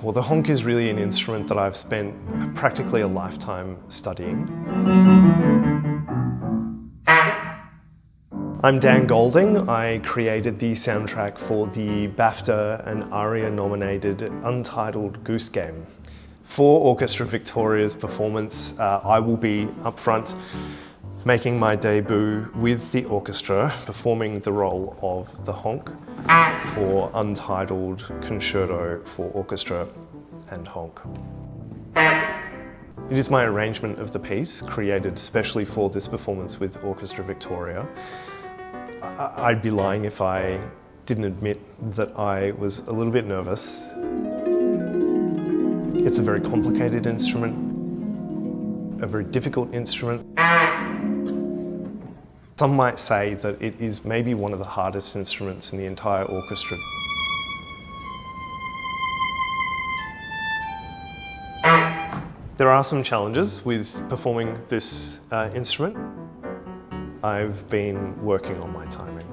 Well, the honk is really an instrument that I've spent practically a lifetime studying. I'm Dan Golding. I created the soundtrack for the BAFTA and ARIA-nominated Untitled Goose Game. For Orchestra Victoria's performance, I will be up front making my debut with the orchestra, performing the role of the honk for Untitled Concerto for Orchestra and Honk. It is my arrangement of the piece, created especially for this performance with Orchestra Victoria. I'd be lying if I didn't admit that I was a little bit nervous. It's a very complicated instrument, a very difficult instrument. Some might say that it is maybe one of the hardest instruments in the entire orchestra. There are some challenges with performing this instrument. I've been working on my timing.